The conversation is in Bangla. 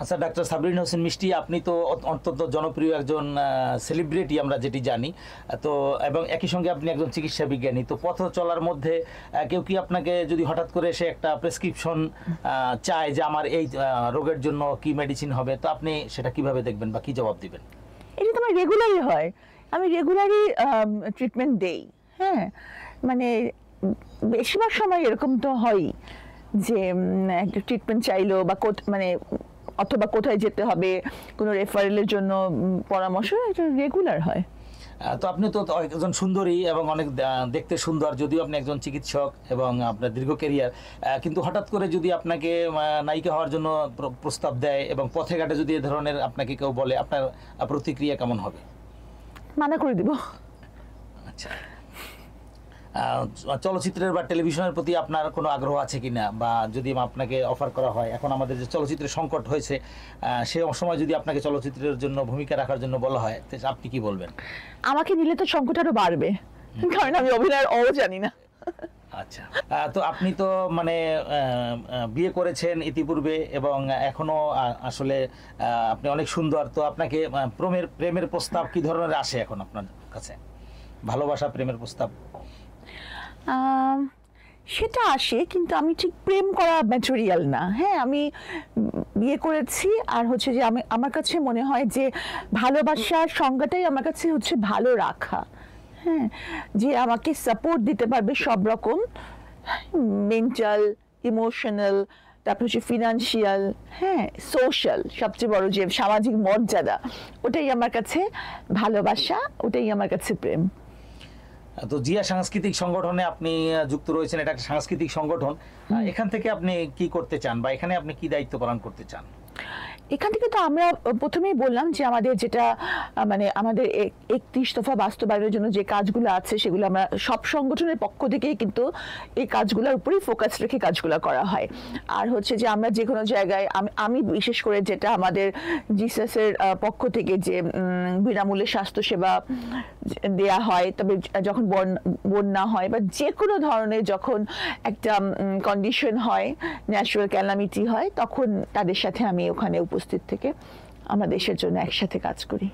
আচ্ছা ডাক্তার সাবরিন হোসেন মিষ্টি, আপনি তো অত্যন্ত জনপ্রিয় একজন সেলিব্রিটি আমরা যেটি জানি, তো এবং একই সঙ্গে আপনি একজন চিকিৎসা বিজ্ঞানী। তো পথ চলার মধ্যে কেউ কি আপনাকে যদি হঠাৎ করে এসে একটা প্রেসক্রিপশন চায় যে আমার এই রোগের জন্য কি মেডিসিন হবে, তো আপনি সেটা কিভাবে দেখবেন বা কি জবাব দিবেন? এটা তো আমার রেগুলারই হয়, আমি রেগুলারই ট্রিটমেন্ট দেই। হ্যাঁ, মানে বেশিরভাগ সময় এরকম তো হয়ই যে একটা ট্রিটমেন্ট চাইলো বা মানে অথবা কোথায় যেতে হবে কোনো রেফারেলের জন্য পরামর্শ, এটা রেগুলার হয়। তো আপনি তো একজন সুন্দরী এবং অনেক দেখতে সুন্দর, যদিও আপনি একজন চিকিৎসক এবং আপনার দীর্ঘ ক্যারিয়ার, কিন্তু হঠাৎ করে যদি আপনাকে নায়িকা হওয়ার জন্য প্রস্তাব দেয় এবং পথে ঘাটে যদি এ ধরনের আপনাকে কেউ বলে, আপনার প্রতিক্রিয়া কেমন হবে? মানা করে দিব। আচ্ছা, চলচ্চিত্রের বা টেলিভিশনের প্রতি আপনার কোনো আগ্রহ আছে কিনা, বা যদি আপনাকে অফার করা হয়, এখন আমাদের যে চলচ্চিত্রের সংকট হয়েছে, সেই সময় যদি আপনাকে চলচ্চিত্রের জন্য ভূমিকা রাখার জন্য বলা হয়, আপনি কি বলবেন? আমাকে নিলে তো সংকট আরো বাড়বে, কারণ আমি অভিনয়ের জানি না। আচ্ছা, তো আপনি তো মানে বিয়ে করেছেন ইতিপূর্বে এবং এখনো আসলে আপনি অনেক সুন্দর, তো আপনাকে প্রেমের প্রস্তাব কি ধরনের আসে এখন আপনার কাছে? ভালোবাসা, প্রেমের প্রস্তাব সেটা আসে, কিন্তু আমি ঠিক প্রেম করা ম্যাটেরিয়াল না। হ্যাঁ, আমি বিয়ে করেছি, আর হচ্ছে যে আমার কাছে মনে হয় যে ভালোবাসার সংজ্ঞাটাই আমার কাছে হচ্ছে ভালো রাখা। হ্যাঁ, যে আমাকে সাপোর্ট দিতে পারবে সব রকম, মেন্টাল, ইমোশনাল, তারপর হচ্ছে ফিনান্সিয়াল, হ্যাঁ, সোশ্যাল, সবচেয়ে বড় যে সামাজিক মর্যাদা, ওটাই আমার কাছে ভালোবাসা, ওটাই আমার কাছে প্রেম। তো জিয়া সাংস্কৃতিক সংগঠনে আপনি যুক্ত রয়েছেন, এটা একটা সাংস্কৃতিক সংগঠন, এখান থেকে আপনি কি করতে চান বা এখানে আপনি কি দায়িত্ব পালন করতে চান? এখান থেকে তো আমরা প্রথমেই বললাম যে আমাদের যেটা মানে আমাদের 31 দফা বাস্তবায়নের জন্য যে কাজগুলো আছে, সেগুলো আমরা সব সংগঠনের পক্ষ থেকেই কিন্তু এই কাজগুলোর উপরেই ফোকাস রেখে কাজগুলো করা হয়। আর হচ্ছে যে আমরা যে কোনো জায়গায়, আমি বিশেষ করে যেটা আমাদের জিসাসের পক্ষ থেকে যে বিনামূল্যে স্বাস্থ্যসেবা দেয়া হয়, তবে যখন বন্যা হয় বা যে কোনো ধরনের যখন একটা কন্ডিশন হয়, ন্যাচারাল ক্যালামিটি হয়, তখন তাদের সাথে আমি ওখানে উপস্থিত থেকে আমরা দেশের জন্য একসাথে কাজ করি।